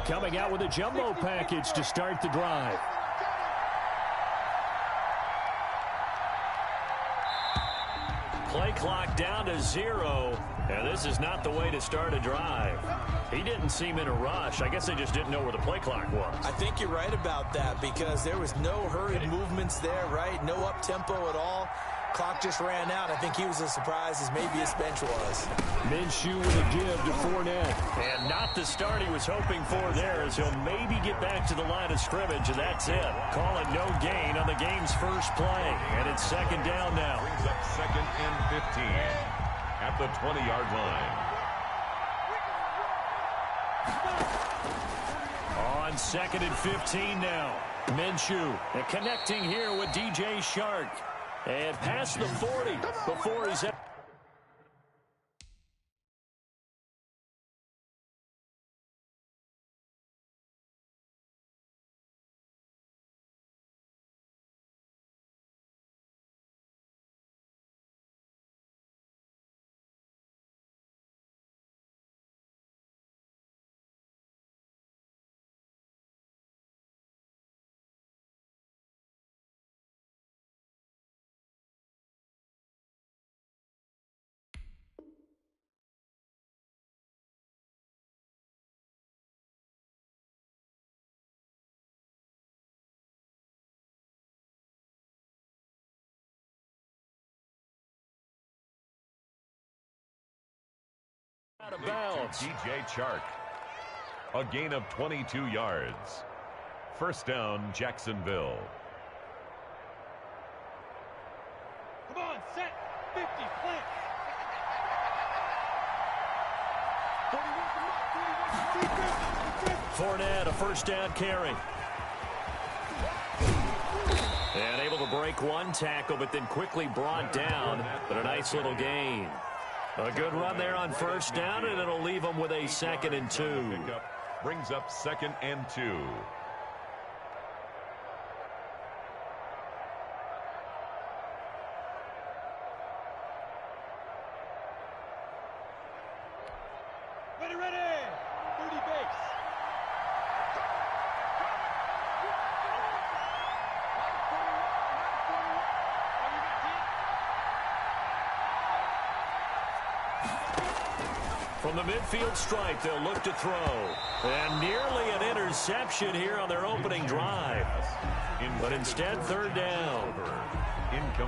Coming out with a jumbo package to start the drive. Play clock down to 0, and this is not the way to start a drive. He didn't seem in a rush. I guess they just didn't know where the play clock was. I think you're right about that because there was no hurried movements there, right? No up-tempo at all. Clock just ran out. I think he was as surprised as maybe his bench was. Minshew with a give to Fournette. And not the start he was hoping for there, as he'll maybe get back to the line of scrimmage, and that's it. Call it no gain on the game's first play. And it's second down now. Brings up second and 15 at the 20-yard line. On second and 15 now. Minshew connecting here with DJ Shark. And past the 40 before he's... Out of bounds. DJ Chark. A gain of 22 yards. First down, Jacksonville. Come on, set. 50, plant. 41, Fournette, a first down carry. And able to break one tackle, but then quickly brought down. But a nice little gain. A good run there on first down, and it'll leave them with a second and 2. Brings up second and 2. Ready, ready. 30 base. From the midfield stripe, they'll look to throw. And nearly an interception here on their opening drive. But instead, third down.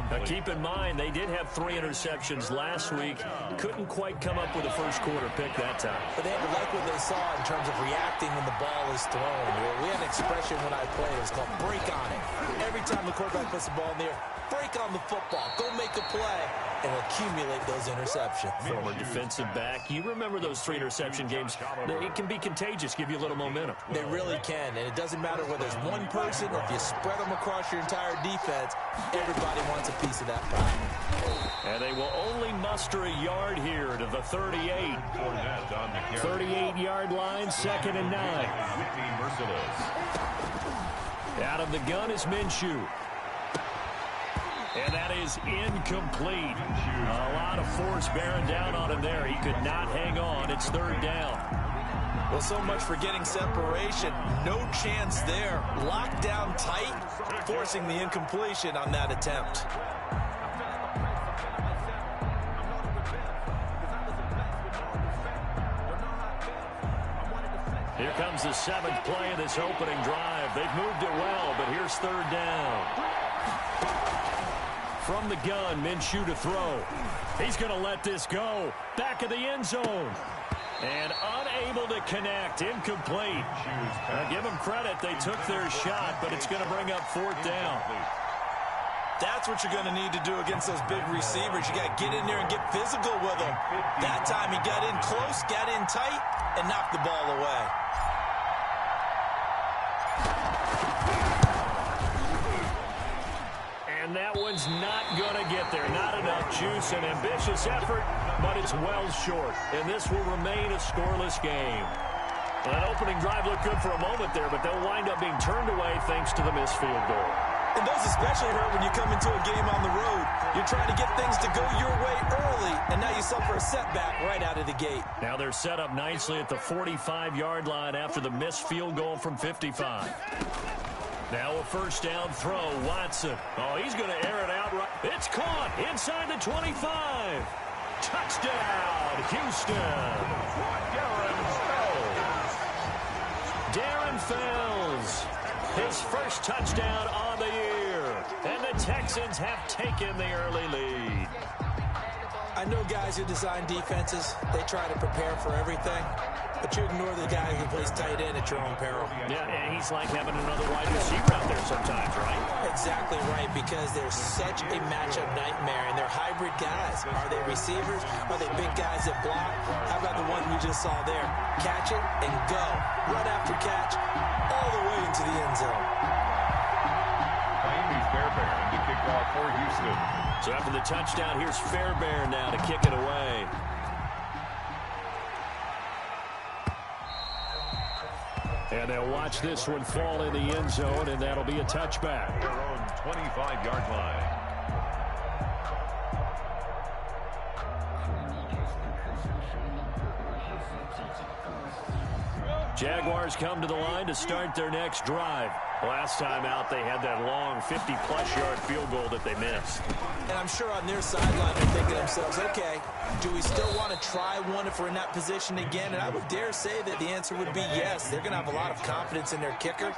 Now keep in mind, they did have 3 interceptions last week. Couldn't quite come up with a first quarter pick that time. But they had to like what they saw in terms of reacting when the ball is thrown. We had an expression when I played. It was called break on it. Every time the quarterback puts the ball in the air, break on the football. Go make a play and accumulate those interceptions. Former defensive back. You remember those 3 interception games. It can be contagious, give you a little momentum. They really can, and it doesn't matter whether it's one person or if you spread them across your entire defense. Everybody wants a piece of that pie. And they will only muster a yard here to the 38. 38-yard line, second and 9. Out of the gun is Minshew. And that is incomplete. A lot of force bearing down on him there. He could not hang on. It's third down. Well, so much for getting separation. No chance there. Locked down tight, forcing the incompletion on that attempt. Here comes the 7th play of this opening drive. They've moved it well, but here's third down. From the gun, Minshew to throw. He's going to let this go. Back of the end zone. And unable to connect. Incomplete. Now give them credit. They took their shot, but it's going to bring up fourth down. That's what you're going to need to do against those big receivers. You got to get in there and get physical with them. That time he got in close, got in tight, and knocked the ball away. And that one's not going to get there. Not enough juice. An ambitious effort, but it's well short. And this will remain a scoreless game. Well, that opening drive looked good for a moment there, but they'll wind up being turned away thanks to the missed field goal. And those especially hurt when you come into a game on the road. You're trying to get things to go your way early, and now you suffer a setback right out of the gate. Now they're set up nicely at the 45-yard line after the missed field goal from 55. Now a first down throw, Watson. Oh, he's going to air it out right. It's caught inside the 25. Touchdown, Houston. Darren Fells. His first touchdown on the year. And the Texans have taken the early lead. I know guys who design defenses, they try to prepare for everything, but you ignore the guy who plays tight end at your own peril. Yeah, and he's like having another wide receiver out there sometimes, right? Exactly right, because they're such a matchup nightmare, and they're hybrid guys. Are they receivers? Are they big guys that block? How about the one we just saw there? Catch it and go. Run after catch all the way into the end zone. Miami Fairbairn to kick off for Houston. So after the touchdown, here's Fairbairn now to kick it away. And they'll watch this one fall in the end zone, and that'll be a touchback. Their own 25-yard line. Jaguars come to the line to start their next drive. Last time out, they had that long 50-plus yard field goal that they missed. And I'm sure on their sideline they're thinking to themselves, okay, do we still want to try one if we're in that position again? And I would dare say that the answer would be yes. They're going to have a lot of confidence in their kicker.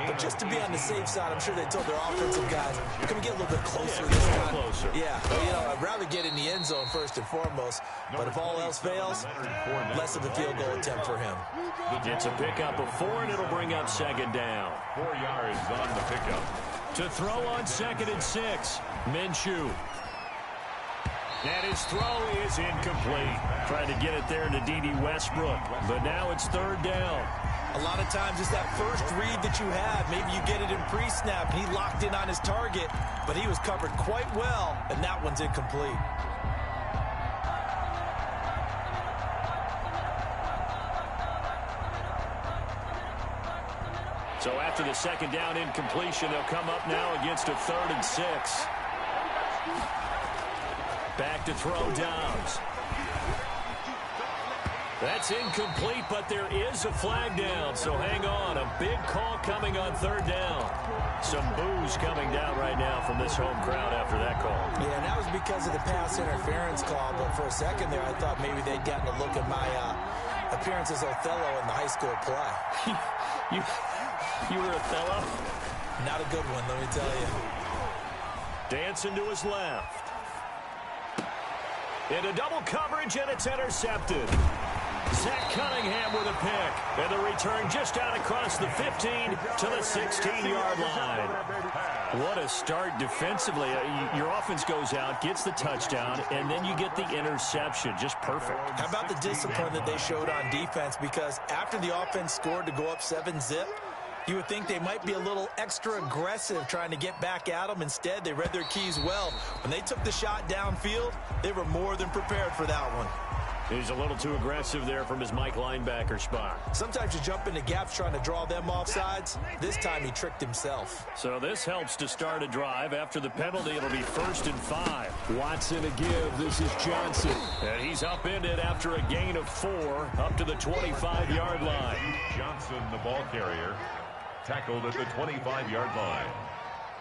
But just to be on the safe side, I'm sure they told their offensive guys, can we get a little bit closer this time? Closer. Yeah, well, I'd rather get in the end zone first and foremost. But if all else fails, less of a field goal attempt for him. It's a pickup of 4, and it'll bring up second down. 4 yards on the pickup. To throw on 2nd and 6, Minshew. And his throw is incomplete. Trying to get it there to D.D. Westbrook. But now it's 3rd down. A lot of times it's that first read that you have. Maybe you get it in pre-snap, and he locked in on his target. But he was covered quite well, and that one's incomplete. So after the second down incompletion, they'll come up now against a 3rd and 6. Back to throw Downs. That's incomplete, but there is a flag down, so hang on. A big call coming on 3rd down. Some boos coming down right now from this home crowd after that call. Yeah, and that was because of the pass interference call, but for a second there I thought maybe they'd gotten a look at my appearance as Othello in the high school play. You were Othello? Not a good one, let me tell you. Dancing to his left. Into double coverage, and it's intercepted. Zach Cunningham with a pick. And the return just out across the 15 to the 16-yard line. What a start defensively. Your offense goes out, gets the touchdown, and then you get the interception. Just perfect. How about the discipline that they showed on defense? Because after the offense scored to go up 7-zip, you would think they might be a little extra aggressive trying to get back at them. Instead, they read their keys well. When they took the shot downfield, they were more than prepared for that one. He's a little too aggressive there from his Mike linebacker spot. Sometimes you jump into gaps trying to draw them off sides. This time he tricked himself. So this helps to start a drive. After the penalty, it'll be 1st and 5. Watson a give. This is Johnson. And he's upended after a gain of 4 up to the 25-yard line. Johnson, the ball carrier, tackled at the 25-yard line.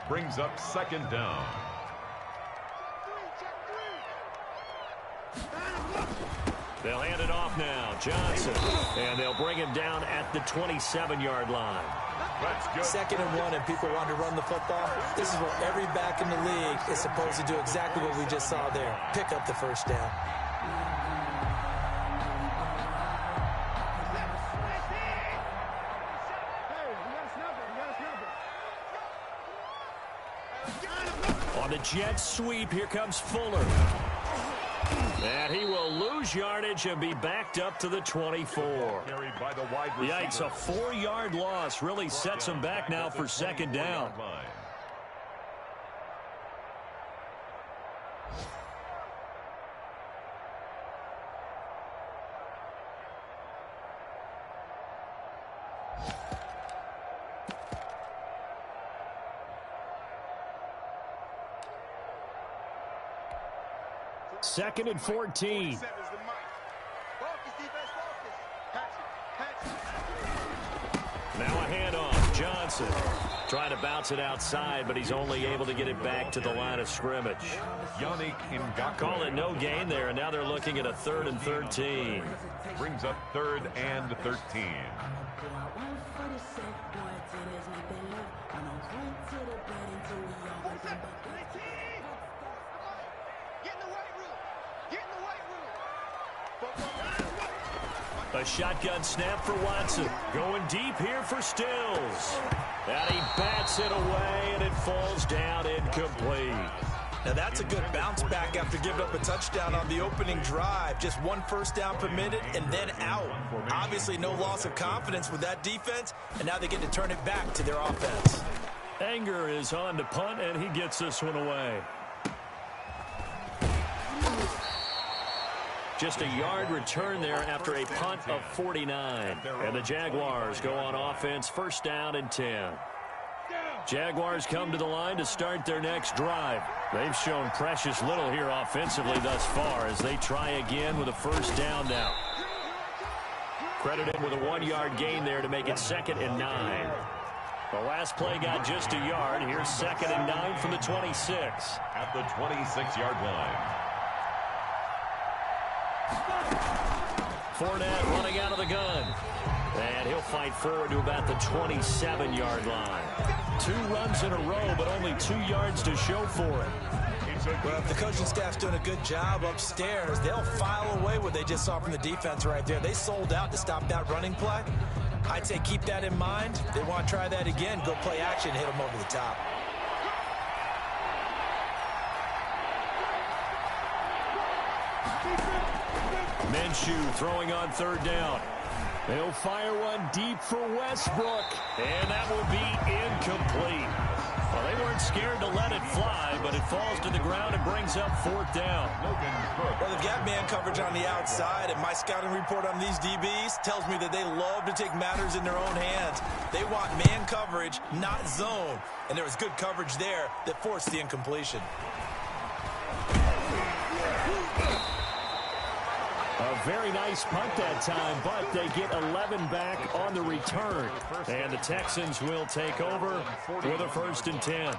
Brings up 2nd down. They'll hand it off now. Johnson. And they'll bring him down at the 27-yard line. That's good. 2nd and 1, and people want to run the football. This is where every back in the league is supposed to do exactly what we just saw there. Pick up the first down. On the jet sweep, here comes Fuller. And he will lose yardage and be backed up to the 24. Carried by the wide receiver. Yikes, a 4-yard loss really sets him back now for 2nd down. 2nd and 14. Now a handoff. Johnson trying to bounce it outside, but he's only able to get it back to the line of scrimmage. Call it no gain there, and now they're looking at a 3rd and 13. Brings up 3rd and 13. A shotgun snap for Watson. Going deep here for Stills. And he bats it away, and it falls down incomplete. Now that's a good bounce back after giving up a touchdown on the opening drive. Just 1 first down permitted and then out. Obviously no loss of confidence with that defense, and now they get to turn it back to their offense. Anger is on to punt, and he gets this one away. Just a yard return there after a punt of 49. And the Jaguars go on offense, 1st down and 10. Jaguars come to the line to start their next drive. They've shown precious little here offensively thus far as they try again with a 1st down now. Credited with a 1-yard gain there to make it 2nd and 9. The last play got just a yard. Here's 2nd and 9 from the 26. At the 26-yard line. Fournette running out of the gun. And he'll fight forward to about the 27-yard line. 2 runs in a row, but only 2 yards to show for it. Well, if the coaching staff's doing a good job upstairs, they'll file away what they just saw from the defense right there. They sold out to stop that running play. I'd say keep that in mind. They want to try that again. Go play action, hit them over the top. Minshew throwing on 3rd down. They'll fire one deep for Westbrook, and that will be incomplete. Well, they weren't scared to let it fly, but it falls to the ground and brings up 4th down. Well, they've got man coverage on the outside, and my scouting report on these DBs tells me that they love to take matters in their own hands. They want man coverage, not zone, and there was good coverage there that forced the incompletion. A very nice punt that time, but they get 11 back on the return. And the Texans will take over with a 1st and 10.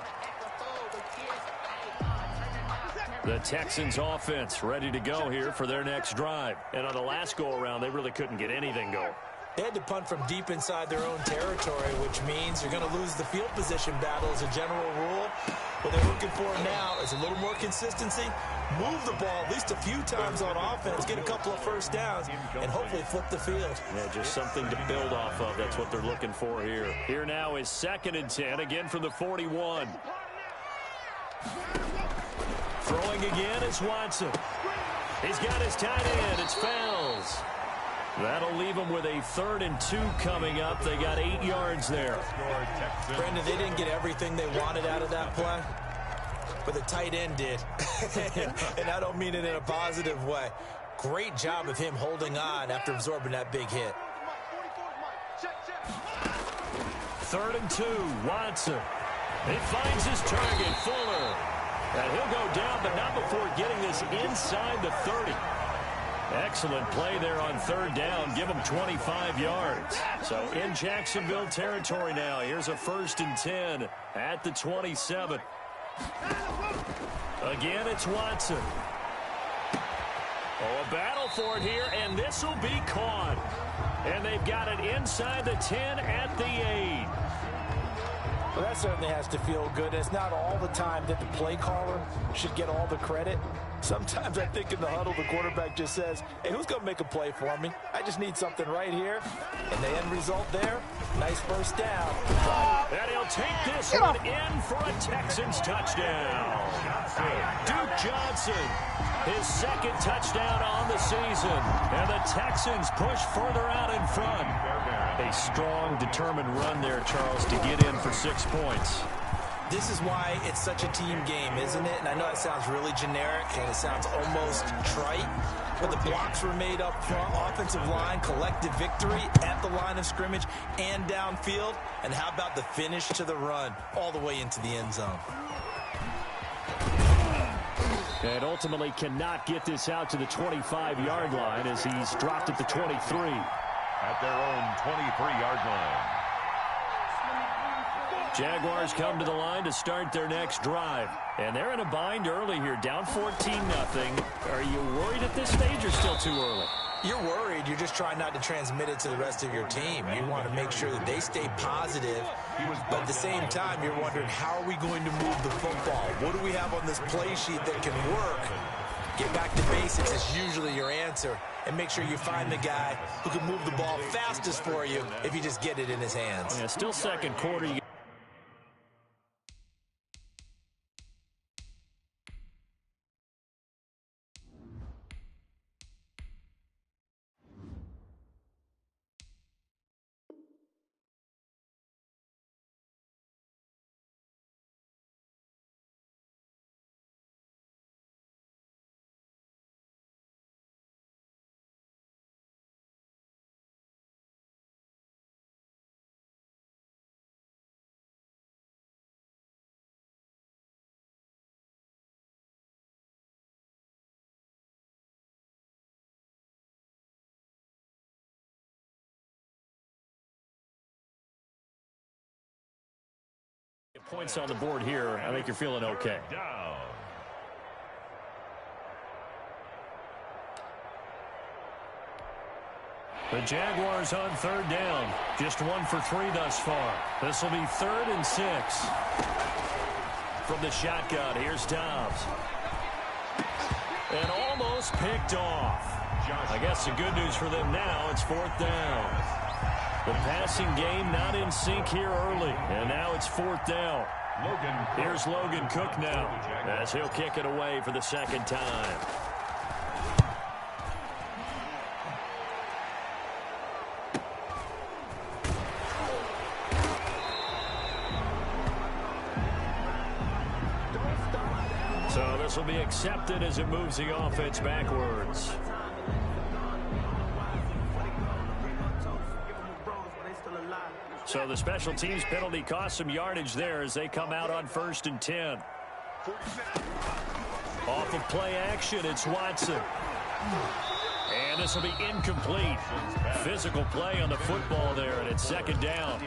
The Texans offense ready to go here for their next drive. And on the last go-around, they really couldn't get anything going. They had to punt from deep inside their own territory, which means you're going to lose the field position battle as a general rule. What they're looking for now is a little more consistency, move the ball at least a few times on offense, get a couple of 1st downs, and hopefully flip the field. Yeah, just something to build off of. That's what they're looking for here. Here now is 2nd and 10, again from the 41. Throwing again is Watson. He's got his tight end. It's Fells. That'll leave them with a 3rd and 2 coming up. They got 8 yards there. Brandon, they didn't get everything they wanted out of that play, but the tight end did. And I don't mean it in a positive way. Great job of him holding on after absorbing that big hit. 3rd and 2, Watson. He finds his target, Fuller. And he'll go down, but not before getting this inside the 30. Excellent play there on 3rd down. Give them 25 yards. So in Jacksonville territory now. Here's a 1st and 10 at the 27. Again, it's Watson. Oh, a battle for it here, and this will be caught. And they've got it inside the 10 at the 8. Well, that certainly has to feel good. It's not all the time that the play caller should get all the credit. Sometimes I think in the huddle, the quarterback just says, hey, who's going to make a play for me? I just need something right here. And the end result there, nice 1st down. And he'll take this one in for a Texans touchdown. Duke Johnson, his 2nd touchdown on the season. And the Texans push further out in front. A strong, determined run there, Charles, to get in for 6 points. This is why it's such a team game, isn't it? And I know it sounds really generic and it sounds almost trite, but the blocks were made up front, offensive line, collective victory at the line of scrimmage and downfield. And how about the finish to the run all the way into the end zone? And ultimately cannot get this out to the 25-yard line as he's dropped at the 23. At their own 23-yard line. Jaguars come to the line to start their next drive. And they're in a bind early here, down 14-0. Are you worried at this stage or still too early? You're worried. You're just trying not to transmit it to the rest of your team. You want to make sure that they stay positive. But at the same time, you're wondering, how are we going to move the football? What do we have on this play sheet that can work? Get back to basics is usually your answer. And make sure you find the guy who can move the ball fastest for you if you just get it in his hands. Yeah, still second quarter. Points on the board here. I think you're feeling okay. Down. The Jaguars on third down. Just 1 for 3 thus far. This will be 3rd and 6. From the shotgun, here's Dobbs. And almost picked off. I guess the good news for them now, it's 4th down. The passing game not in sync here early. And now it's 4th down. Here's Logan Cook now as he'll kick it away for the second time. So this will be accepted as it moves the offense backwards. So the special teams penalty cost some yardage there as they come out on 1st and 10. Off of play action, it's Watson. And this will be incomplete. Physical play on the football there, and it's 2nd down.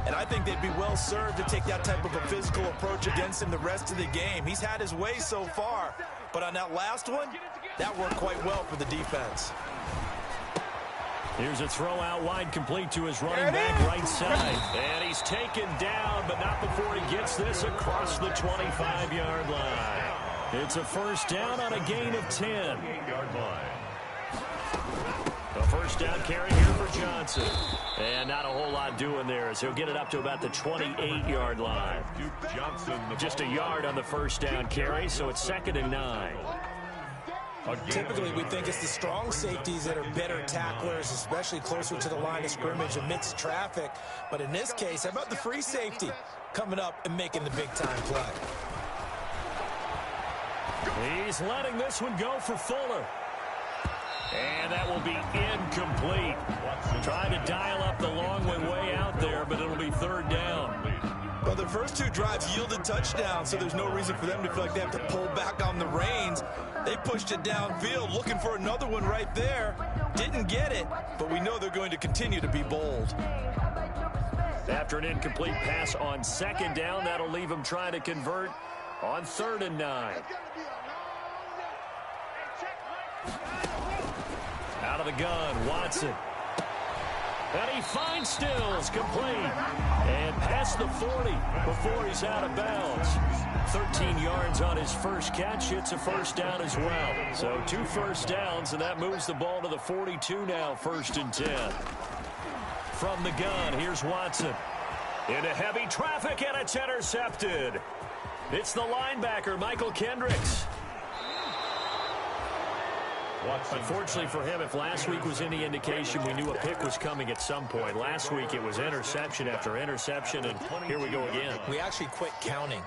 And I think they'd be well served to take that type of a physical approach against him the rest of the game. He's had his way so far, but on that last one, that worked quite well for the defense. Here's a throw out wide, complete to his running back right side. And he's taken down, but not before he gets this across the 25-yard line. It's a 1st down on a gain of 10. A 1st down carry here for Johnson. And not a whole lot doing there as he'll get it up to about the 28-yard line. Just a yard on the 1st down carry, so it's 2nd and 9. Typically, we think it's the strong safeties that are better tacklers, especially closer to the line of scrimmage amidst traffic. But in this case, how about the free safety coming up and making the big-time play? He's letting this one go for Fuller. And that will be incomplete. Trying to dial up the long way out there, but it'll be 3rd down. Well, the first 2 drives yielded touchdowns, so there's no reason for them to feel like they have to pull back on the reins. They pushed it downfield, looking for another one right there. Didn't get it, but we know they're going to continue to be bold. After an incomplete pass on 2nd down, that'll leave them trying to convert on 3rd and 9. Out of the gun, Watson. And he finds Stills, complete. And past the 40 before he's out of bounds. 13 yards on his first catch. It's a 1st down as well. So 2 first downs, and that moves the ball to the 42 now, 1st and 10. From the gun, here's Watson. Into heavy traffic, and it's intercepted. It's the linebacker, Michael Kendricks. Unfortunately for him, if last week was any indication, we knew a pick was coming at some point. Last week it was interception after interception, and here we go again. We actually quit counting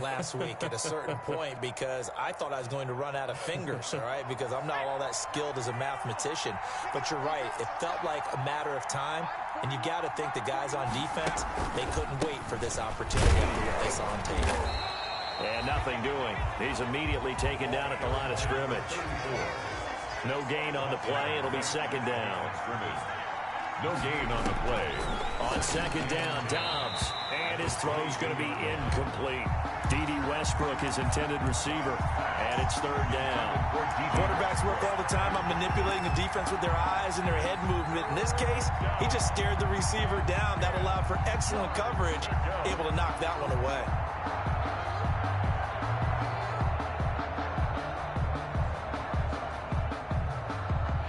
last week at a certain point because I thought I was going to run out of fingers, all right, because I'm not all that skilled as a mathematician. But you're right. It felt like a matter of time, and you got to think the guys on defense, they couldn't wait for this opportunity after what they saw on tape. And nothing doing. He's immediately taken down at the line of scrimmage. No gain on the play. It'll be second down. No gain on the play. On second down, Dobbs. And his throw's going to be incomplete. D.D. Westbrook, his intended receiver. And it's third down. Quarterbacks work all the time on manipulating the defense with their eyes and their head movement. In this case, he just stared the receiver down. That allowed for excellent coverage, able to knock that one away.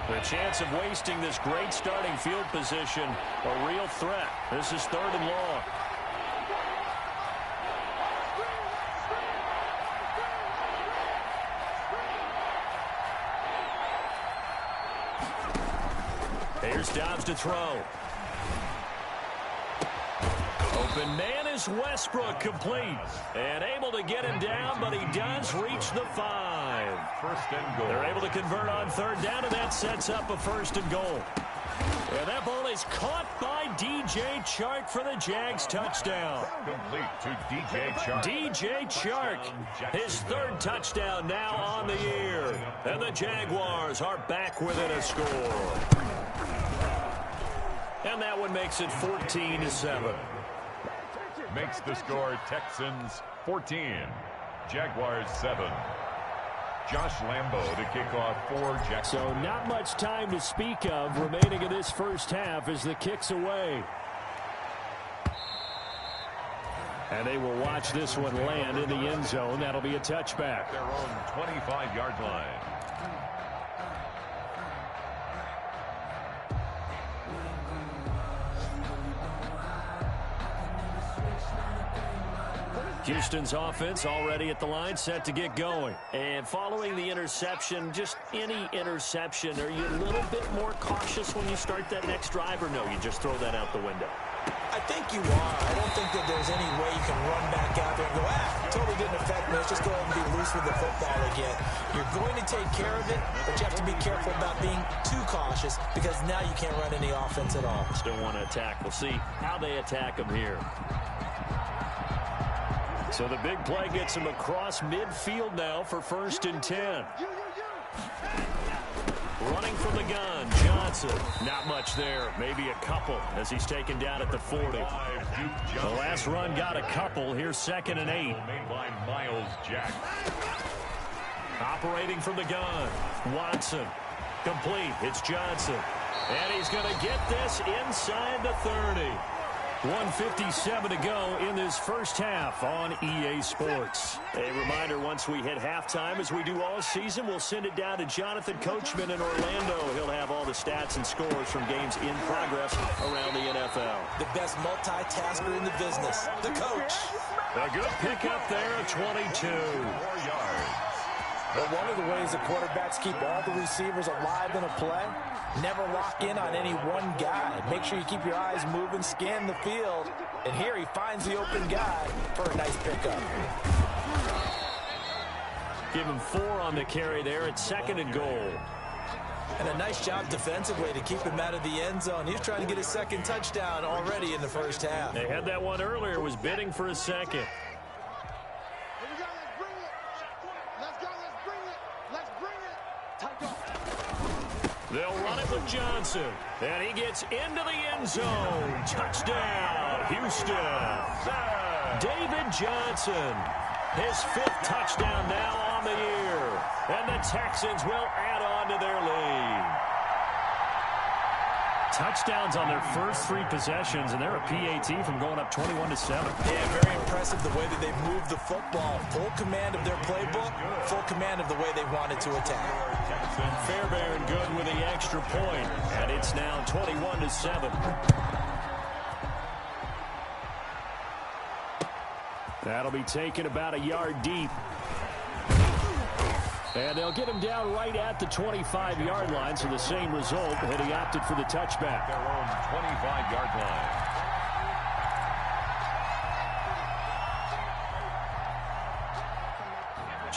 The chance of wasting this great starting field position, a real threat. This is third and long. Here's Dobbs to throw. Open man is Westbrook, complete. And able to get him down, but he does reach the 5. First and goal. They're able to convert on third down, and that sets up a first and goal. And that ball is caught by DJ Chark for the Jags touchdown. Complete to DJ Chark. DJ Chark, his third touchdown now on the year. And the Jaguars are back within a score. And that one makes it 14-7. Makes the score Texans 14, Jaguars 7. Josh Lambo to kick off for Jacksonville. So not much time to speak of remaining in this first half as the kick's away. And they will watch this one land in the end zone. That'll be a touchback. Their own 25-yard line. Houston's offense already at the line, set to get going. And following the interception, just any interception, are you a little bit more cautious when you start that next drive, or no, you just throw that out the window? I think you are. I don't think that there's any way you can run back out there and go, totally didn't affect me. Let's just go ahead and be loose with the football again. You're going to take care of it, but you have to be careful about being too cautious because now you can't run any offense at all. Still want to attack. We'll see how they attack them here. So the big play gets him across midfield now for first and 10. Running from the gun, Johnson. Not much there, maybe a couple as he's taken down at the 40. The last run got a couple. Here's second and 8. Made by Miles Jack. Operating from the gun, Watson. Complete, it's Johnson. And he's going to get this inside the 30. 1:57 to go in this first half on EA Sports. A reminder, once we hit halftime, as we do all season, we'll send it down to Jonathan Coachman in Orlando. He'll have all the stats and scores from games in progress around the NFL. The best multitasker in the business, the coach. A good pickup there at 22. 4 yards. But one of the ways the quarterbacks keep all the receivers alive in a play, never lock in on any one guy. Make sure you keep your eyes moving, scan the field. And here he finds the open guy for a nice pickup. Give him 4 on the carry there at second and goal. And a nice job defensively to keep him out of the end zone. He's trying to get his second touchdown already in the first half. They had that one earlier, was bidding for a second. They'll run it with Johnson. And he gets into the end zone. Touchdown, Houston. David Johnson. His 5th touchdown now on the year. And the Texans will add on to their lead. Touchdowns on their first 3 possessions, and they're a PAT from going up 21-7. Yeah, very impressive the way that they've moved the football. Full command of their playbook, full command of the way they wanted to attack. Fairbairn good with the extra point, and it's now 21-7. That'll be taken about a yard deep. And they'll get him down right at the 25-yard line, so the same result, but he opted for the touchback. Their own 25-yard line.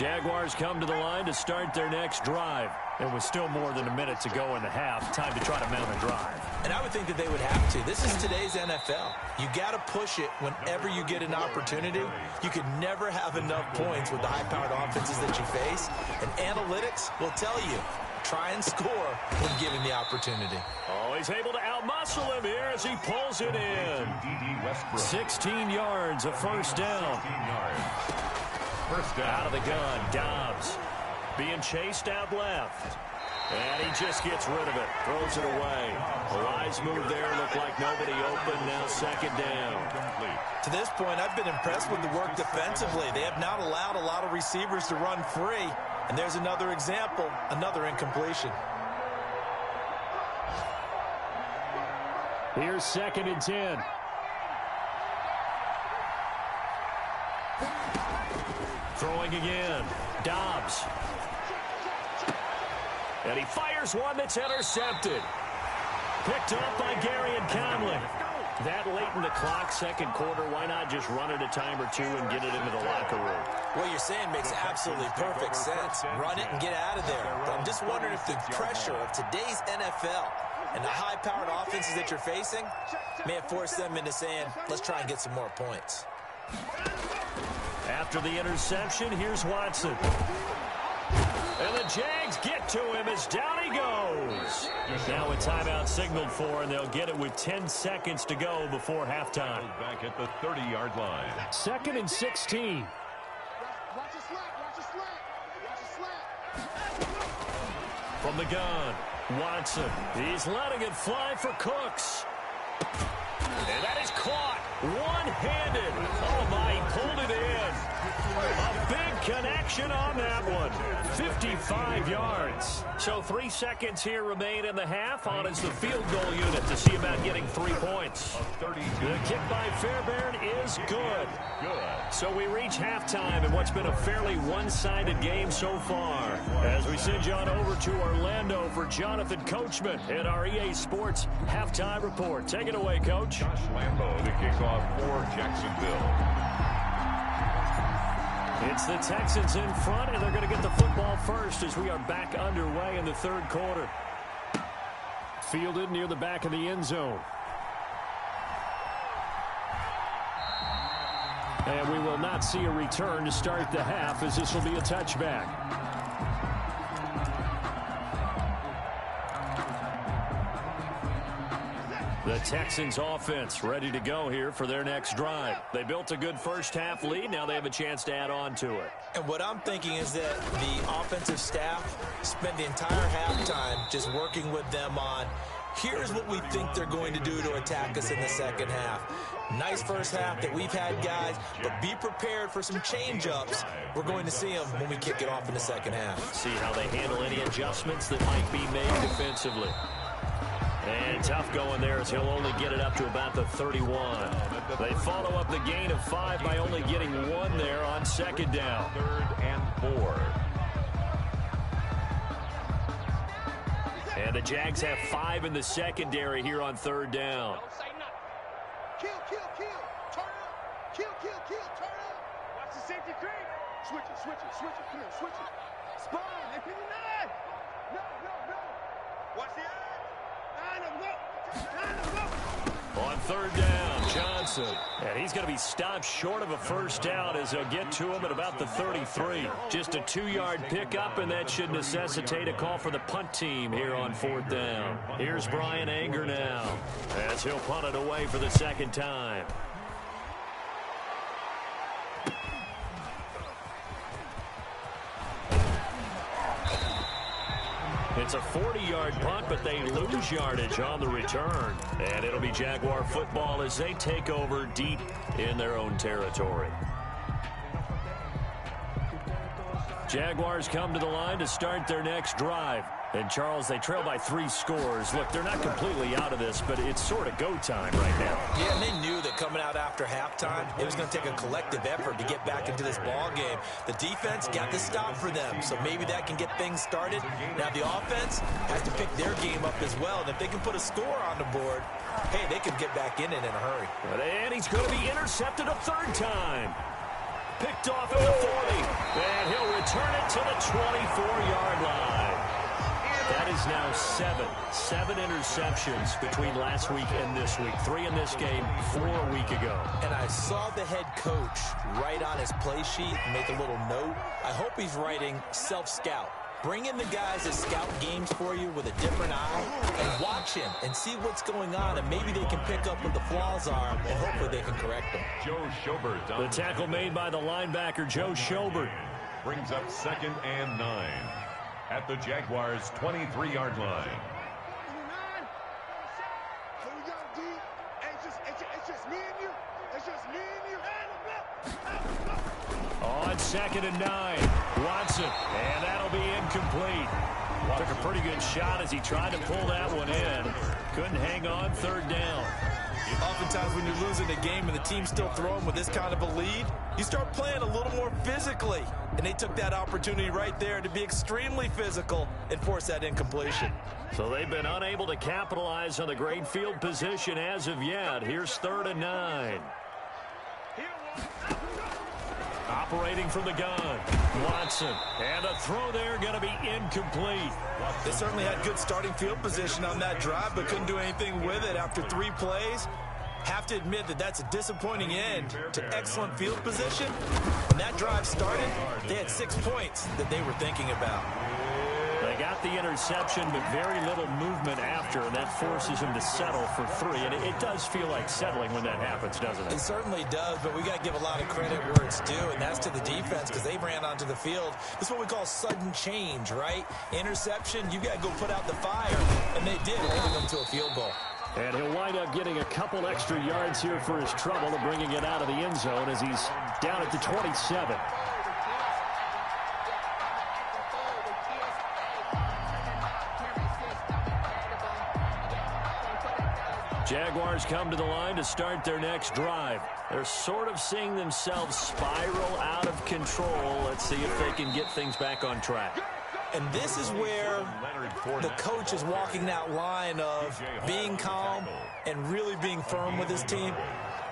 Jaguars come to the line to start their next drive. There was still more than a minute to go in the half. Time to try to mount a drive. And I would think that they would have to. This is today's NFL. You got to push it whenever you get an opportunity. You could never have enough points with the high-powered offenses that you face. And analytics will tell you, try and score when given the opportunity. Oh, he's able to outmuscle him here as he pulls it in. 16 yards, a first down. First down. Out of the gun, Dobbs being chased out left. And he just gets rid of it, throws it away. A wise move there, looked like nobody open, now second down. To this point, I've been impressed with the work defensively. They have not allowed a lot of receivers to run free. And there's another example, another incompletion. Here's 2nd and 10. Throwing again. Dobbs. And he fires one that's intercepted. Picked up by Gary and Conley. That late in the clock, second quarter, why not just run it a time or two and get it into the locker room? What you're saying makes absolutely perfect sense. Run it and get out of there. But I'm just wondering if the pressure of today's NFL and the high-powered offenses that you're facing may have forced them into saying, let's try and get some more points. After the interception, here's Watson. And the Jags get to him as down he goes. Now a timeout signaled for, and they'll get it with 10 seconds to go before halftime. Back at the 30-yard line. 2nd and 16. From the gun, Watson. He's letting it fly for Cooks. And that is caught one-handed. Oh, my, he pulled it in. A big connection on that one. 55 yards. So 3 seconds here remain in the half. On is the field goal unit to see about getting 3 points. The kick by Fairbairn is good. So we reach halftime in what's been a fairly one-sided game so far. As we send you on over to Orlando for Jonathan Coachman in our EA Sports halftime report. Take it away, Coach. Josh Lambo to kick off for Jacksonville. It's the Texans in front, and they're going to get the football first as we are back underway in the third quarter. Fielded near the back of the end zone. And we will not see a return to start the half, as this will be a touchback. The Texans offense ready to go here for their next drive. They built a good first half lead. Now they have a chance to add on to it. And what I'm thinking is that the offensive staff spent the entire halftime just working with them on, here's what we think they're going to do to attack us in the second half. Nice first half that we've had, guys, but be prepared for some change-ups. We're going to see them when we kick it off in the second half. See how they handle any adjustments that might be made defensively. And tough going there as he'll only get it up to about the 31. They follow up the gain of 5 by only getting 1 there on second down. 3rd and 4. And the Jags have 5 in the secondary here on 3rd down. Don't say nothing. Kill. Turn up. Kill. Turn up. Watch the safety creep. Switch it. Come here, switch it. Spawn. They pin your 9. No. Watch the eye. On 3rd down, Johnson. And he's going to be stopped short of a first down as they'll get to him at about the 33. Just a 2-yard pickup, and that should necessitate a call for the punt team here on 4th down. Here's Brian Anger now as he'll punt it away for the second time. It's a 40-yard punt, but they lose yardage on the return. And it'll be Jaguar football as they take over deep in their own territory. Jaguars come to the line to start their next drive. And, Charles, they trail by 3 scores. Look, they're not completely out of this, but it's sort of go time right now. Yeah, and they knew that coming out after halftime, it was going to take a collective effort to get back into this ball game. The defense got the stop for them, so maybe that can get things started. Now, the offense has to pick their game up as well. And if they can put a score on the board, hey, they can get back in it in a hurry. And he's going to be intercepted a 3rd time. Picked off at the 40. And he'll return it to the 24-yard line. That is now seven interceptions between last week and this week. 3 in this game, 4 a week ago. And I saw the head coach write on his play sheet, make a little note. I hope he's writing self-scout. Bring in the guys that scout games for you with a different eye and watch him and see what's going on, and maybe they can pick up what the flaws are, and hopefully they can correct them. Joe Schobert. The tackle made by the linebacker, Joe Schobert. Brings up 2nd and 9 at the Jaguars' 23-yard line. Here we go, D. It's just me and you. It's just me and you. On 2nd and 9, Watson, and that'll be incomplete. Took a pretty good shot as he tried to pull that one in. Couldn't hang on 3rd down. Oftentimes when you're losing a game and the team's still throwing with this kind of a lead, you start playing a little more physically. And they took that opportunity right there to be extremely physical and force that incompletion. So they've been unable to capitalize on the great field position as of yet. Here's 3rd and 9. Operating from the gun, Watson. And a throw there going to be incomplete. They certainly had good starting field position on that drive, but couldn't do anything with it after 3 plays. Have to admit that that's a disappointing end to excellent field position. When that drive started, they had 6 points that they were thinking about. They got the interception, but very little movement after, and that forces them to settle for 3. And it does feel like settling when that happens, doesn't it? It certainly does, but we got to give a lot of credit where it's due, and that's to the defense because they ran onto the field. This is what we call sudden change, right? Interception, you got to go put out the fire, and they did, holding them to a field goal. And he'll wind up getting a couple extra yards here for his trouble of bringing it out of the end zone as he's down at the 27. Jaguars come to the line to start their next drive. They're sort of seeing themselves spiral out of control. Let's see if they can get things back on track. And this is where the coach is walking that line of being calm and really being firm with his team.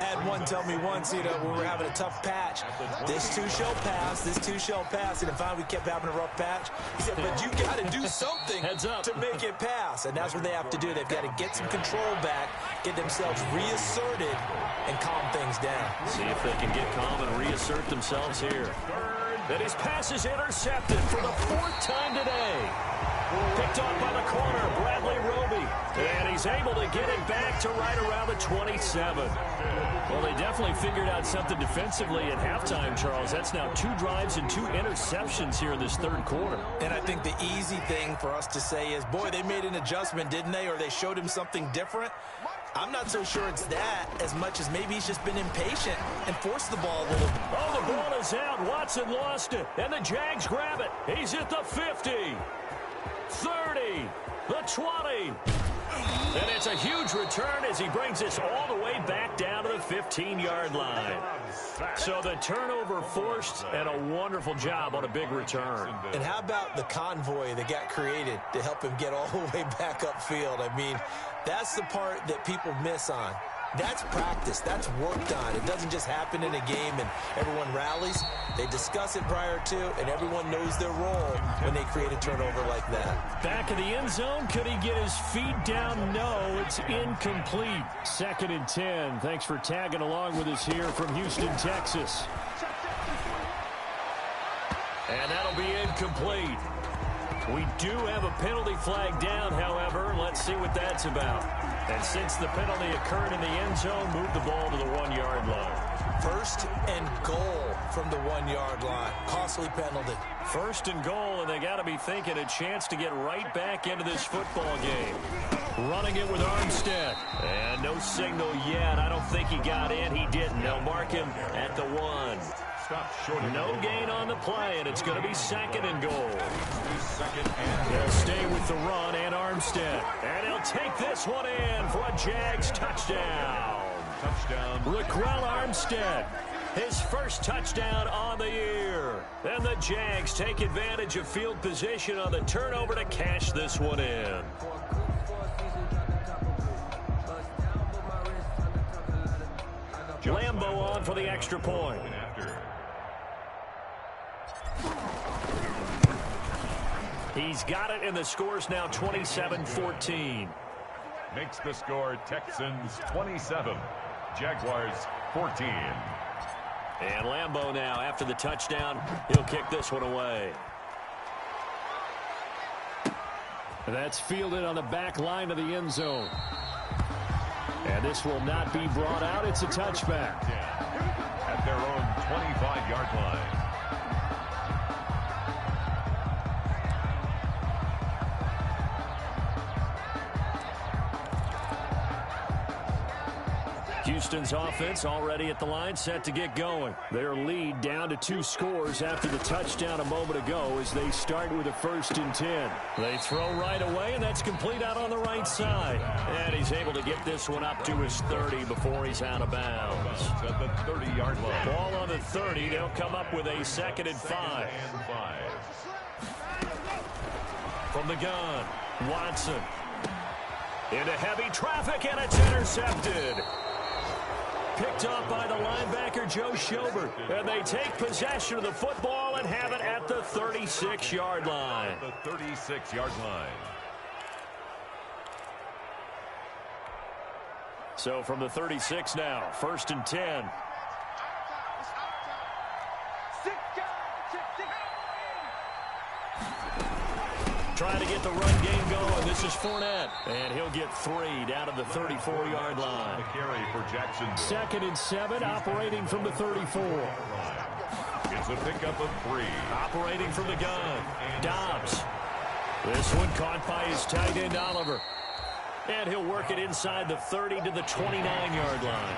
I had one tell me once, when we were having a tough patch, this too shall pass, this too shall pass. And finally we kept having a rough patch. He said, but you got to do something to make it pass. And that's what they have to do. They've got to get some control back, get themselves reasserted, and calm things down. See if they can get calm and reassert themselves here. And his pass is intercepted for the 4th time today. Picked off by the corner, Bradley Roby. And he's able to get it back to right around the 27. Well, they definitely figured out something defensively at halftime, Charles. That's now 2 drives and 2 interceptions here in this 3rd quarter. And I think the easy thing for us to say is, boy, they made an adjustment, didn't they? Or they showed him something different. I'm not so sure it's that as much as maybe he's just been impatient and forced the ball a little bit. Oh, the ball is out. Watson lost it. And the Jags grab it. He's at the 50. 30. The 20. And it's a huge return as he brings this all the way back down to the 15-yard line. So the turnover forced, and a wonderful job on a big return. And how about the convoy that got created to help him get all the way back upfield? I mean, that's the part that people miss on. That's practice. That's worked on. It doesn't just happen in a game and everyone rallies. They discuss it prior to, and everyone knows their role when they create a turnover like that. Back of the end zone. Could he get his feet down? No, it's incomplete. 2nd and 10. Thanks for tagging along with us here from Houston, Texas. And that'll be incomplete. We do have a penalty flag down, however. Let's see what that's about. And since the penalty occurred in the end zone, move the ball to the 1-yard line. 1st and goal from the 1-yard line. Costly penalty. 1st and goal, and they got to be thinking a chance to get right back into this football game. Running it with Armstead. And no signal yet. I don't think he got in. He didn't. They'll mark him at the 1. No gain on the play, and it's going to be 2nd and goal. They'll stay with the run and Armstead. And he'll take this one in for a Jags touchdown. Raquel Armstead, his first touchdown on the year. And the Jags take advantage of field position on the turnover to cash this one in. Lambo on for the extra point. He's got it, and the score's now 27-14. Makes the score Texans 27, Jaguars 14. And Lambeau now, after the touchdown, he'll kick this one away. That's fielded on the back line of the end zone. And this will not be brought out. It's a touchback. At their own 25-yard line. Houston's offense already at the line, set to get going. Their lead down to 2 scores after the touchdown a moment ago as they start with a 1st and 10. They throw right away, and that's complete out on the right side. And he's able to get this one up to his 30 before he's out of bounds. At the 30-yard line. Ball on the 30. They'll come up with a 2nd and 5. From the gun, Watson. Into heavy traffic, and it's intercepted. Picked up by the linebacker, Joe Schobert. And they take possession of the football and have it at the 36-yard line. The 36-yard line. So from the 36 now, 1st and 10. Trying to get the run game going. This is Fournette. And he'll get 3 down to the 34-yard line. The carry for Jacksonville. 2nd and 7, operating from the 34. It's a pickup of 3. Operating from the gun, Dobbs. This one caught by his tight end, Oliver. And he'll work it inside the 30 to the 29-yard line.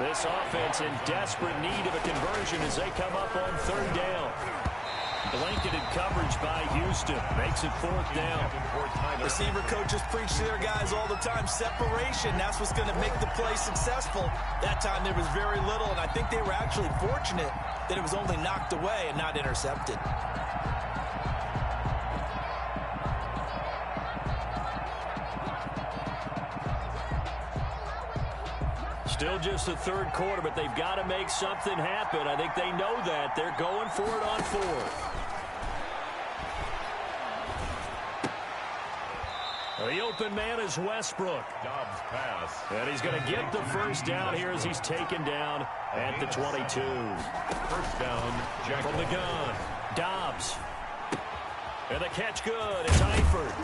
This offense in desperate need of a conversion as they come up on 3rd down. Blanketed coverage by Houston. Makes it 4th down. Receiver coaches preach to their guys all the time. Separation, that's what's going to make the play successful. That time there was very little, and I think they were actually fortunate that it was only knocked away and not intercepted. Still just the 3rd quarter, but they've got to make something happen. I think they know that. They're going for it on 4th. The open man is Westbrook. Dobbs pass. And he's going to get the 1st down here as he's taken down at the 22. 1st down, Jack. From the gun, Dobbs. And the catch good. It's Eifert.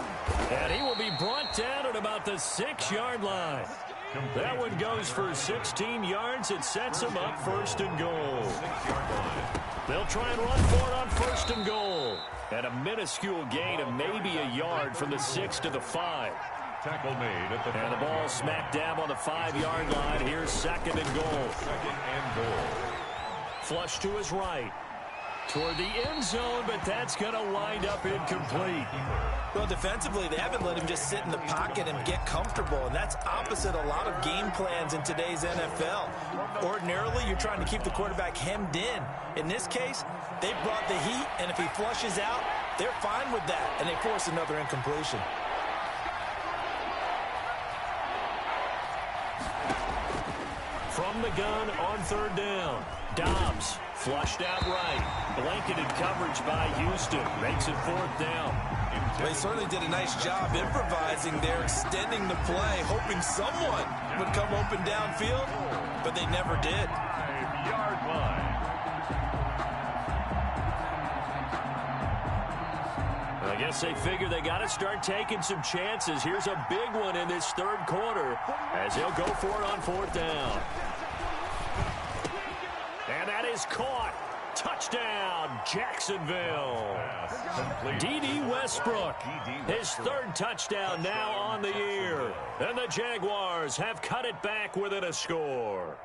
And he will be brought down at about the 6-yard line. That one goes for 16 yards. It sets him up 1st and goal. 6-yard line. They'll try and run for it on 1st and goal. And a minuscule gain of maybe a yard from the 6 to the 5. Tackle made at the 5. And the ball smack dab on the 5-yard line. Here's 2nd and goal. 2nd and goal. Flush to his right. Toward the end zone, but that's going to wind up incomplete. Well, defensively, they haven't let him just sit in the pocket and get comfortable, and that's opposite a lot of game plans in today's NFL. Ordinarily, you're trying to keep the quarterback hemmed in. In this case, they brought the heat, and if he flushes out, they're fine with that, and they force another incompletion. From the gun on 3rd down, Dobbs flushed out right. Blanketed coverage by Houston. Makes it 4th down. They certainly did a nice job improvising there, extending the play, hoping someone would come open downfield, but they never did. 5-yard line. I guess they figure they got to start taking some chances. Here's a big one in this 3rd quarter as they'll go for it on 4th down. And that is caught. Touchdown, Jacksonville. D.D. Westbrook, his 3rd touchdown now on the year. And the Jaguars have cut it back within a score.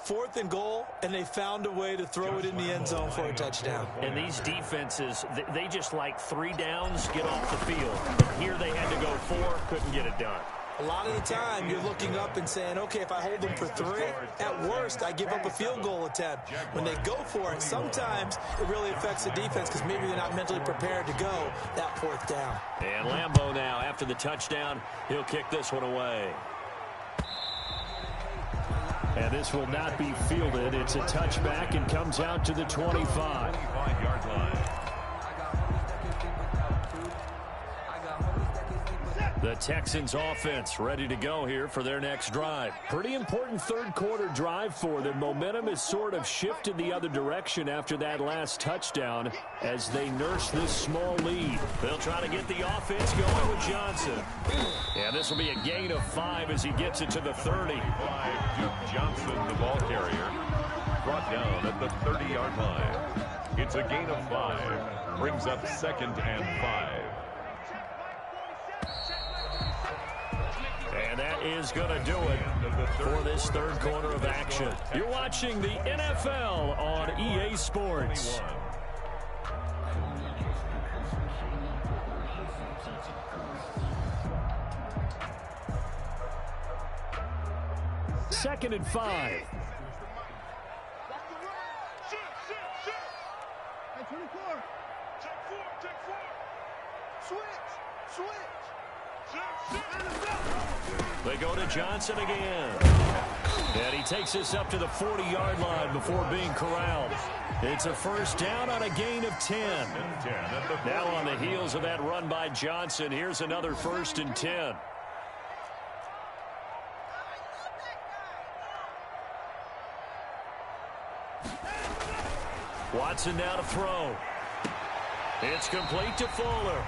4th and goal, and they found a way to throw it in the end zone for a touchdown. And these defenses, they just like 3 downs, get off the field. And here they had to go 4, couldn't get it done. A lot of the time, you're looking up and saying, okay, if I hold them for 3, at worst, I give up a field goal attempt. When they go for it, sometimes it really affects the defense because maybe they're not mentally prepared to go that 4th down. And Lambeau now, after the touchdown, he'll kick this one away. And this will not be fielded. It's a touchback and comes out to the 25. 25-yard line. Texans offense ready to go here for their next drive. Pretty important third quarter drive for them. Momentum has sort of shifted the other direction after that last touchdown as they nurse this small lead. They'll try to get the offense going with Johnson. And this will be a gain of 5 as he gets it to the 30. Duke Johnson, the ball carrier, brought down at the 30-yard line. It's a gain of 5. Brings up 2nd and 5. And that is going to do it for this third quarter of action. You're watching the NFL on EA Sports. Second and 5. Hey, 24. Check 4. Switch. They go to Johnson again. And he takes us up to the 40-yard line before being corralled. It's a first down on a gain of 10. Now on the heels of that run by Johnson, here's another 1st and 10. Watson now to throw. It's complete to Fuller.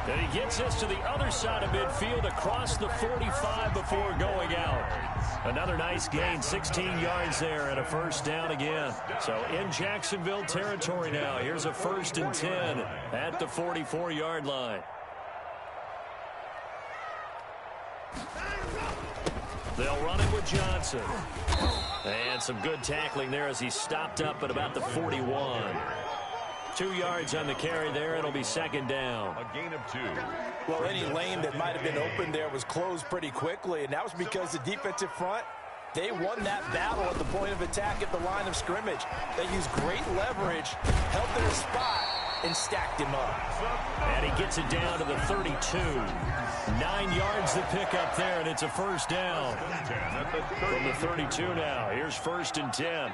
And he gets us to the other side of midfield across the 45 before going out. Another nice gain, 16 yards there, and a first down again. So in Jacksonville territory now. Here's a 1st and 10 at the 44-yard line. They'll run it with Johnson. And some good tackling there as he stopped up at about the 41. 2 yards on the carry there. It'll be 2nd down. A gain of 2. Well, any lane that might have been open there was closed pretty quickly, and that was because the defensive front, they won that battle at the point of attack at the line of scrimmage. They used great leverage, held their spot, and stacked him up. And he gets it down to the 32. 9 yards to pick up there, and it's a first down. From the 32 now. Here's 1st and 10.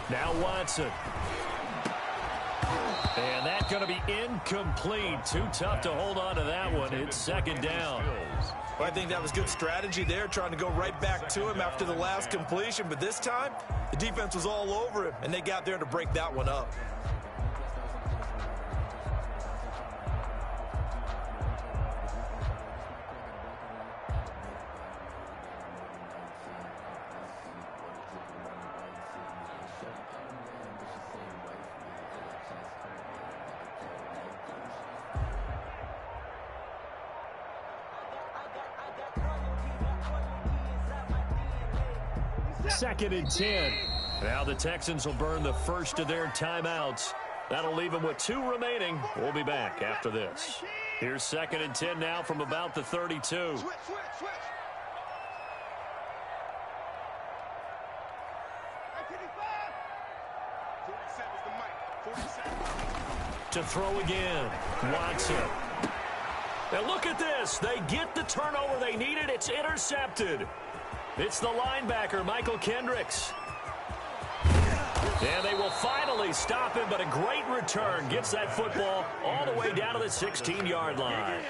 Now Watson. And that's going to be incomplete. Too tough to hold on to that one. It's 2nd down. Well, I think that was good strategy there, trying to go right back to him after the last completion. But this time, the defense was all over him, and they got there to break that one up. Second and 10. Now the Texans will burn the first of their timeouts. That'll leave them with 2 remaining. We'll be back after this. Here's 2nd and 10 now from about the 32. Switch. To throw again. Watson. And look at this. They get the turnover they needed. It's intercepted. It's the linebacker, Michael Kendricks. And they will finally stop him, but a great return. Gets that football all the way down to the 16-yard line.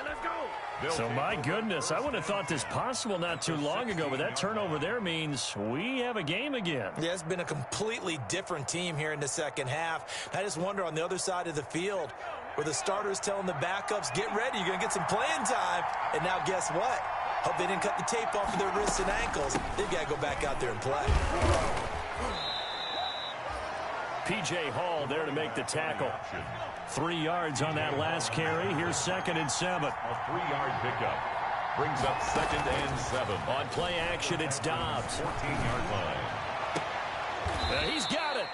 So, my goodness, I would have thought this possible not too long ago, but that turnover there means we have a game again. Yeah, it's been a completely different team here in the second half. I just wonder on the other side of the field, where the starters telling the backups, get ready, you're going to get some playing time. And now guess what? Hope they didn't cut the tape off of their wrists and ankles. They've got to go back out there and play. P.J. Hall there to make the tackle. 3 yards on that last carry. Here's 2nd and 7. A 3-yard pickup. Brings up 2nd and 7. On play action, it's Dobbs. 14-yard line. He's got it.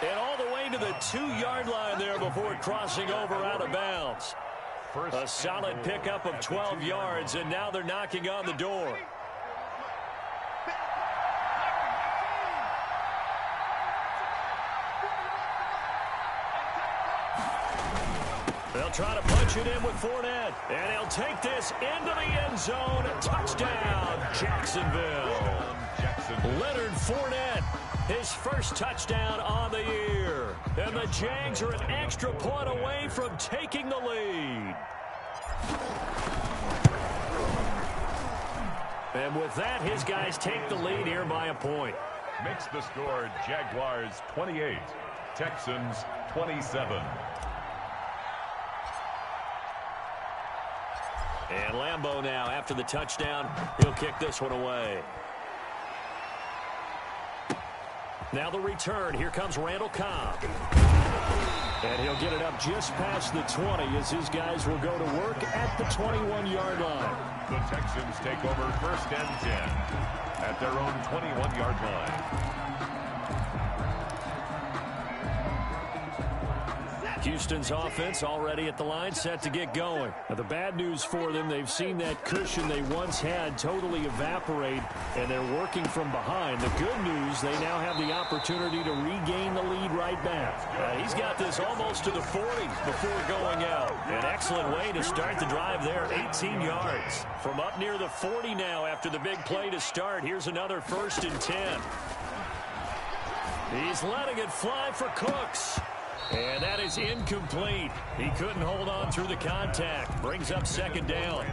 And all the way to the 2-yard line there before crossing over out of bounds. A solid pickup of 12 yards, and now they're knocking on the door. They'll try to punch it in with Fournette, and he'll take this into the end zone. Touchdown, Jacksonville. Leonard Fournette, his first touchdown on the year. And the Jags are an extra point away from taking the lead. And with that, his guys take the lead here by a point. Makes the score Jaguars 28, Texans 27. And Lambeau now, after the touchdown, he'll kick this one away. Now the return. Here comes Randall Cobb. And he'll get it up just past the 20 as his guys will go to work at the 21-yard line. The Texans take over 1st and 10 at their own 21-yard line. Houston's offense already at the line, set to get going. Now, the bad news for them, they've seen that cushion they once had totally evaporate, and they're working from behind. The good news, they now have the opportunity to regain the lead right back. He's got this almost to the 40 before going out. An excellent way to start the drive there, 18 yards. From up near the 40 now after the big play to start. Here's another 1st and 10. He's letting it fly for Cooks. And that is incomplete. He couldn't hold on through the contact. Brings up 2nd down.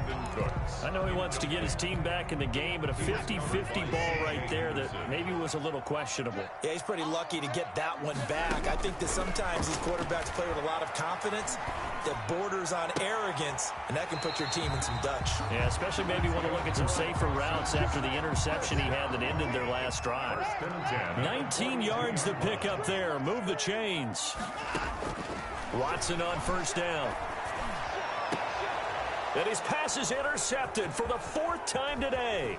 I know he wants to get his team back in the game, but a 50-50 ball right there that maybe was a little questionable. Yeah, he's pretty lucky to get that one back. I think that sometimes these quarterbacks play with a lot of confidence that borders on arrogance, and that can put your team in some Dutch. Yeah, especially maybe want to look at some safer routes after the interception he had that ended their last drive. 19 yards to pick up there. Move the chains. Watson on 1st down. And his pass is intercepted for the 4th time today.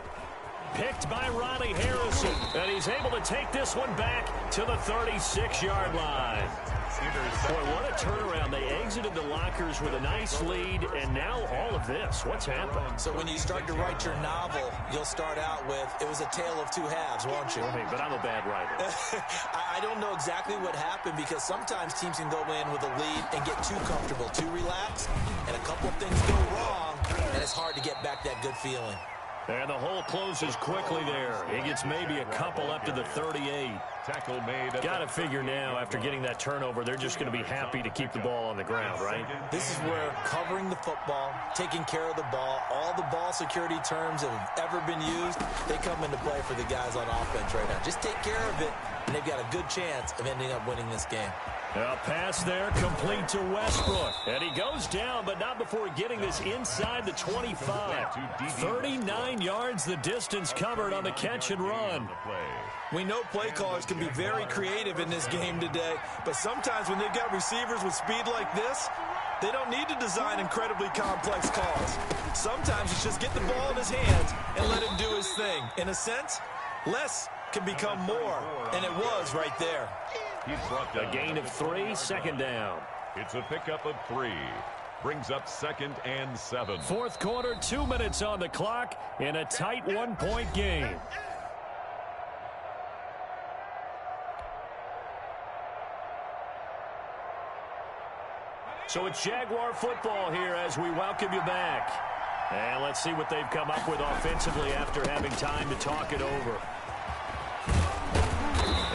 Picked by Ronnie Harrison. And he's able to take this one back to the 36-yard line. Boy, what a turnaround. They exited the lockers with a nice lead, and now all of this. What's happened? So when you start to write your novel, you'll start out with, it was a tale of 2 halves, won't you? Hey, but I'm a bad writer. I don't know exactly what happened because sometimes teams can go in with a lead and get too comfortable, too relaxed, and a couple of things go wrong, and it's hard to get back that good feeling. And the hole closes quickly there. He gets maybe a couple up to the 38. Tackle made. Got to figure now, after getting that turnover, they're just going to be happy to keep the ball on the ground, right? This is where covering the football, taking care of the ball, all the ball security terms that have ever been used, they come into play for the guys on offense right now. Just take care of it, and they've got a good chance of ending up winning this game. A pass there, complete to Westbrook. And he goes down, but not before getting this inside the 25. 39 yards the distance covered on the catch and run. We know play callers can be very creative in this game today, but sometimes when they've got receivers with speed like this, they don't need to design incredibly complex calls. Sometimes it's just get the ball in his hands and let him do his thing. In a sense, less can become more, and it was right there. A gain of 3, 2nd down. It's a pickup of 3. Brings up 2nd and 7. 4th quarter, 2 minutes on the clock in a tight 1-point game. So it's Jaguar football here as we welcome you back. And let's see what they've come up with offensively after having time to talk it over.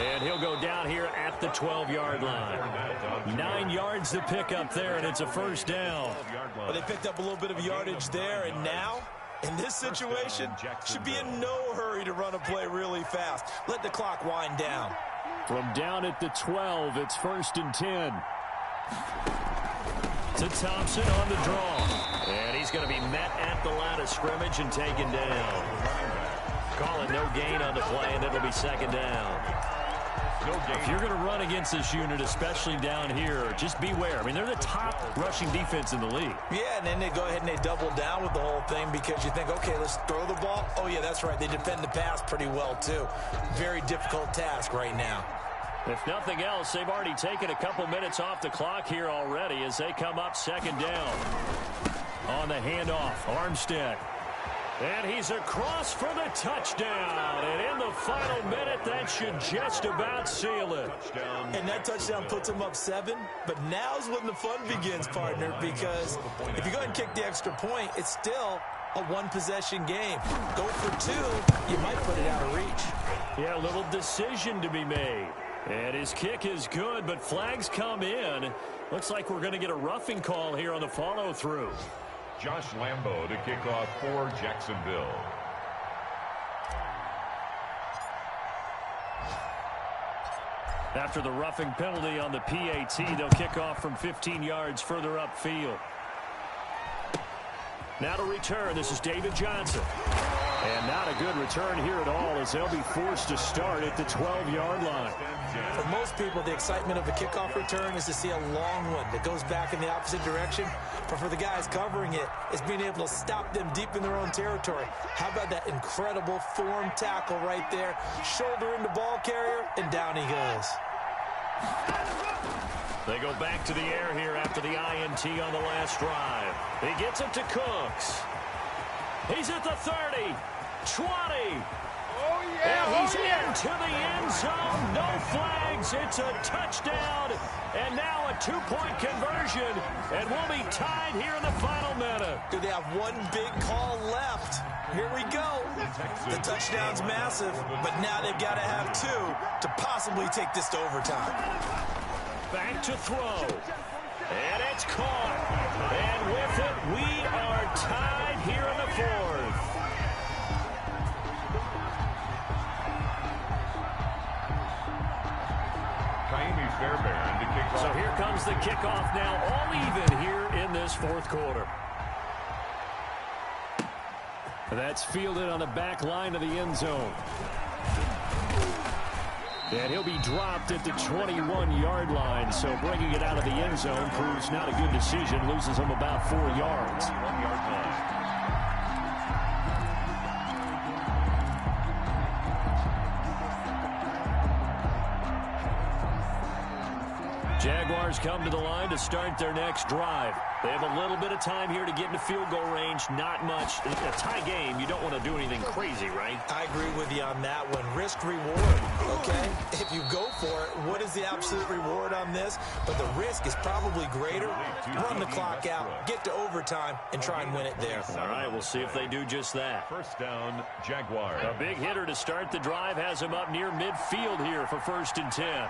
And he'll go down here at the 12-yard line. 9 yards to pick up there, and it's a 1st down. Well, they picked up a little bit of yardage there, and now, in this situation, should be in no hurry to run a play really fast. Let the clock wind down. From down at the 12, it's 1st and 10. To Thompson on the draw. And he's going to be met at the line of scrimmage and taken down. Call it no gain on the play, and it'll be 2nd down. If you're going to run against this unit, especially down here, just beware. I mean, they're the top rushing defense in the league. Yeah, and then they go ahead and they double down with the whole thing because you think, okay, let's throw the ball. Oh, yeah, that's right. They defend the pass pretty well, too. Very difficult task right now. If nothing else, they've already taken a couple minutes off the clock here already as they come up 2nd down. On the handoff, Armstead. And he's across for the touchdown. And in the final minute, that should just about seal it. And that touchdown puts him up 7. But now's when the fun begins, partner, because if you go ahead and kick the extra point, it's still a 1-possession game. Go for 2, you might put it out of reach. Yeah, a little decision to be made. And his kick is good, but flags come in. Looks like we're going to get a roughing call here on the follow-through. Josh Lambo to kick off for Jacksonville. After the roughing penalty on the PAT, they'll kick off from 15 yards further upfield. Now to return, this is David Johnson. And not a good return here at all, as they'll be forced to start at the 12-yard line. For most people, the excitement of a kickoff return is to see a long one that goes back in the opposite direction. But for the guys covering it, it's being able to stop them deep in their own territory. How about that incredible form tackle right there? Shoulder into ball carrier, and down he goes. They go back to the air here after the INT on the last drive. He gets it to Cooks. He's at the 30, 20. And he's into the end zone. No flags. It's a touchdown. And now a two-point conversion. And we'll be tied here in the final minute. Do they have one big call left? Here we go. The touchdown's massive, but now they've got to have two to possibly take this to overtime. Back to throw. And it's caught. And with it, we are tied here in the fourth. Fairbairn to kick off. So here comes the kickoff now, all even here in this fourth quarter. That's fielded on the back line of the end zone. And he'll be dropped at the 21-yard line, so bringing it out of the end zone proves not a good decision, loses him about 4 yards. 1-yard line. Jaguars come to the line to start their next drive. They have a little bit of time here to get into field goal range. Not much. In a tie game, you don't want to do anything crazy, right? I agree with you on that one. Risk reward, okay? If you go for it, what is the absolute reward on this? But the risk is probably greater. Run the clock out, get to overtime, and try and win it there. All right, we'll see if they do just that. First down, Jaguars. A big hitter to start the drive has him up near midfield here for 1st and 10.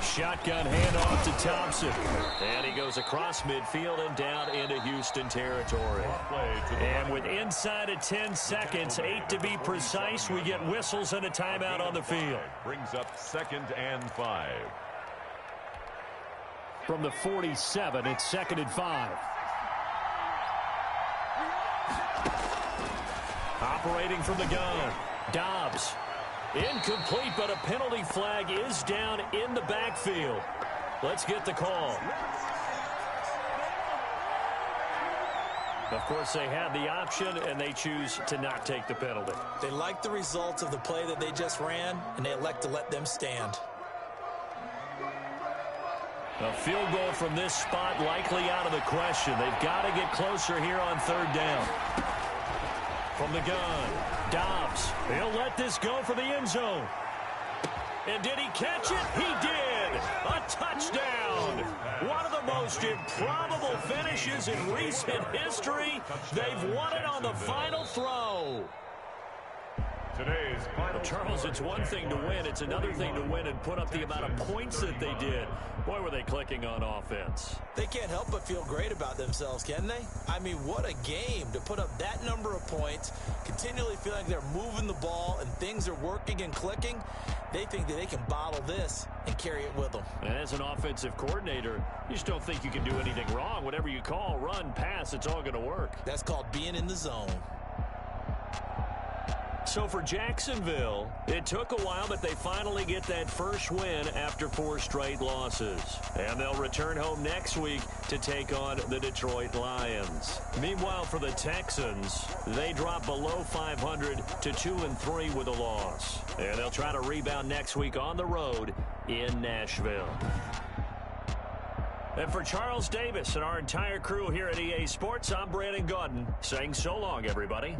Shotgun handoff to Thompson. And he goes across midfield and down into Houston territory. And with inside of 10 seconds, 8 to be precise, we get whistles and a timeout on the field. Brings up 2nd and 5. From the 47, it's 2nd and 5. Operating from the gun, Dobbs. Incomplete, but a penalty flag is down in the backfield. Let's get the call. Of course, they had the option, and they choose to not take the penalty. They like the results of the play that they just ran, and they elect to let them stand. A field goal from this spot likely out of the question. They've got to get closer here on 3rd down. From the gun, Dobbs. He'll let this go for the end zone. And did he catch it? He did. A touchdown. One of the most improbable finishes in recent history. They've won it on the final throw. Today's final. Charles, it's one thing to win. It's another thing to win and put up the amount of points that they did. Boy, were they clicking on offense. They can't help but feel great about themselves, can they? I mean, what a game to put up that number of points, continually feel like they're moving the ball and things are working and clicking. They think that they can bottle this and carry it with them. And as an offensive coordinator, you just don't think you can do anything wrong. Whatever you call, run, pass, it's all going to work. That's called being in the zone. So for Jacksonville, it took a while, but they finally get that first win after 4 straight losses. And they'll return home next week to take on the Detroit Lions. Meanwhile, for the Texans, they drop below 500 to 2-3 with a loss. And they'll try to rebound next week on the road in Nashville. And for Charles Davis and our entire crew here at EA Sports, I'm Brandon Gaudin saying so long, everybody.